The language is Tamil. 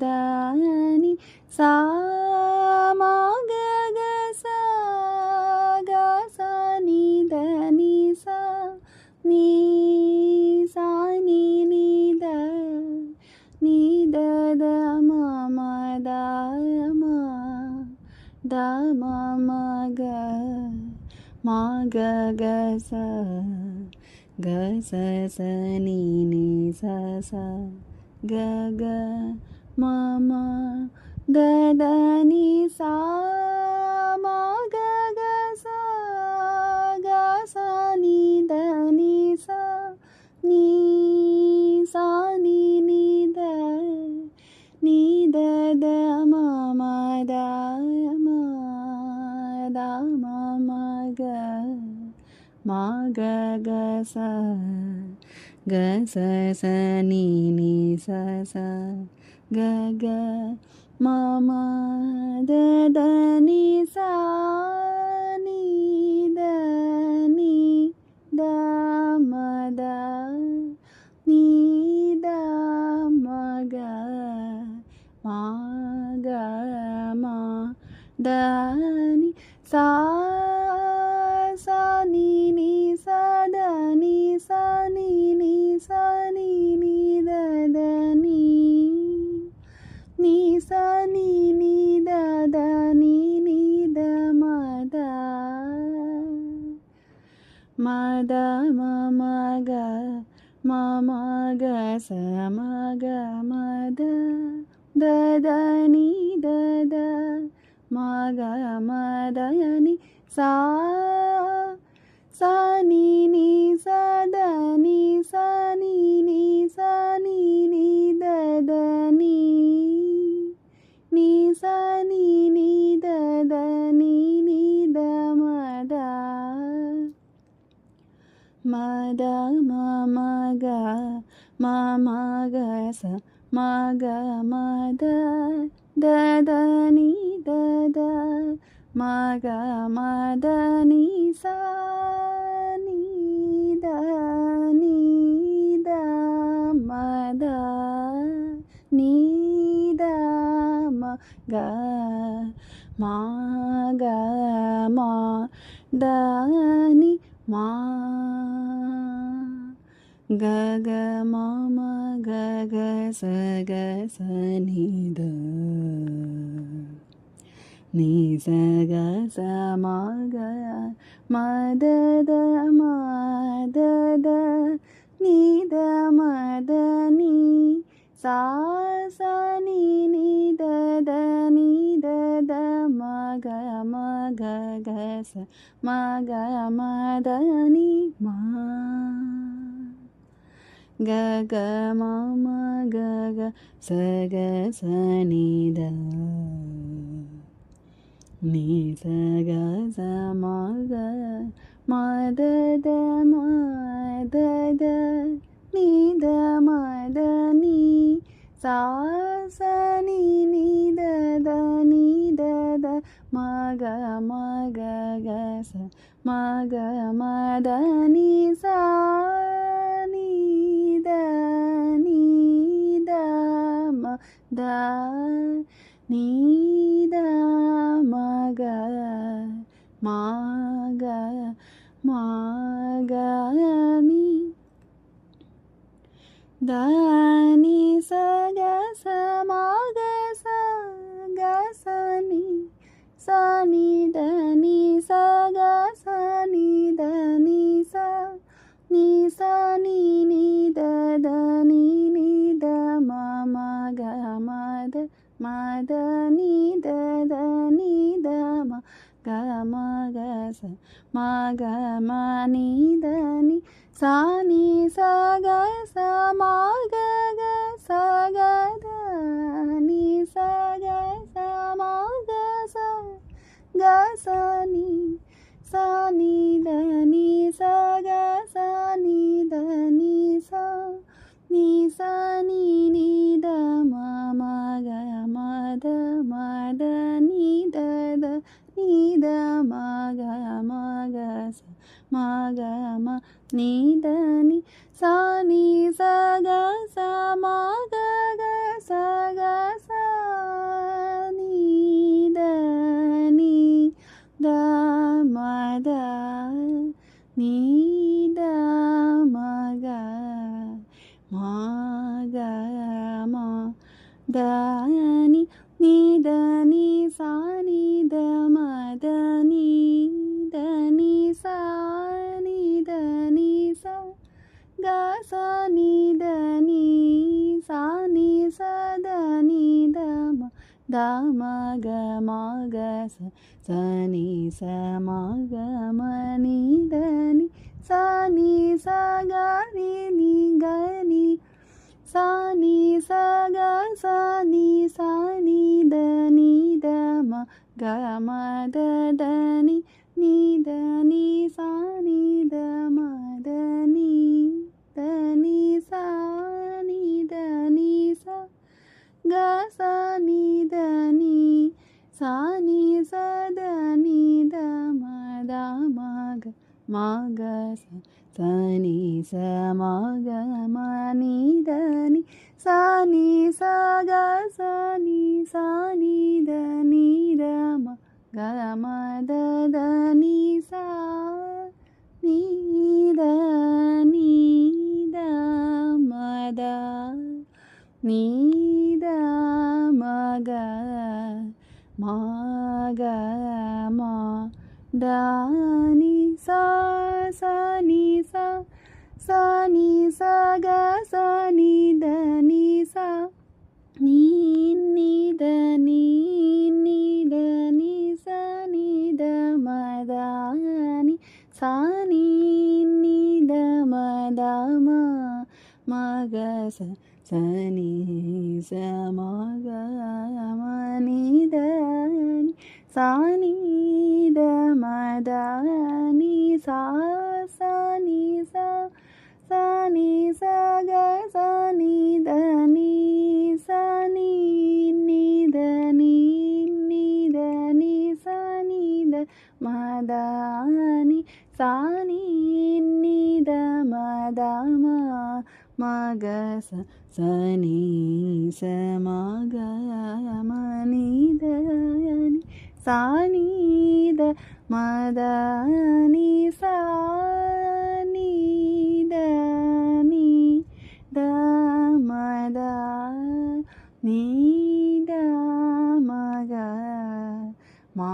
த நி சா மா க க சா க சா நி த நி சா நீ சா நீ நீ த நீ த த ம ம த ம த ம ம க மா க க ச க ச ச நீ நீ ச ச க க ம ம த த நீ சா மா க க சா க ச நீ த நீ சா நீ சா நீ நீ த நீ த த ம ம த ம த ம ம க மா க க ச க ச ச நீ நீ ச ச க க ம ம த த நீ சா நீ த நீ த ம த நீ த ம க மா க ம த நீ சா சா நீ நீ சா த நீ சா நீ நீ சா நீ நீ த த நீ நீ சா நீ நீ த த நீ நீ த ம த ம த ம ம க ம ம க ச ம க ம த த த நீ த த ம க ம த நீ சா சா நீ நீ சா த நீ சா நீ நீ சா நீ நீ த த நீ நீ சா நீ நீ த த நீ நீ த ம த ம த ம ம க ம ம க ச ம க ம த த த நீ த த ம க ம த நீ சா நீ த நீ த ம த நீ த ம க மா க மா த நீ மா க க ம ம க க ச க ச நீ த நீ ச க ச ம க ம த த ம த த நீ த ம த நீ சா சா நீ நீ த த நீ த த ம க ம க க ச ம க ம த நீ மா க க ம ம க க ச க ச நீ த நீ ச க ச ம க ம த த ம த த நீ த ம த நீ சா சா நீ நீ த த நீ த த ம க ம க க ச ம க ம த நீ சா நீ த நீ த ம த நீ த ம க மா க மா க நீ த நீ ச க ச ம க ச க ச நீ சா நீ த நீ ச க ச நீ த நீ சா நீ சா நீ நீ த த நீ நீ த ம ம க ம த ம த நீ த த நீ த ம க ம க ச ம க ம நீ த நீ சா நீ சா க ச ம க க ச க த நீ சா க ச ம க ச க ச நீ சா நீ த நீ சா க ச நீ த நீ சா நீ சா நீ நீ த ம ம க ம த ம த நீ த த நீ த ம க ம க ச ம க ம நீ த நீ சா நீ ச க ச ம க க ச க దని నిదని సాని దమదని దని సాని దని సా గసని దని సాని సదని దమ దమ గమ గస సని సమగ మని దని సాని సగరి ని గని సాని సగ సాని సాని దని దమ గమ దని ని సాని దమ దని దని సాని దని సా గ సాని దని సాని సదని దమ దమ గ మగ సని సమగ మని దని సాని సగ సని సాని దని దమ గమ దని సా ని దని దమ ద ని దమ గ మగ మ దని సా సని సా సని సగ సని దని సా ని దని సని దమ దని సాని దమ దమ మగ సని సమగ మని దని సాని దమ దని సా సని సా సని సగ సని దని సని దని సని ద మదని సాని దమ దమ మగ సని సమగ మని దని సాని ద మదని సాని దని ద మద ని ద మగ మా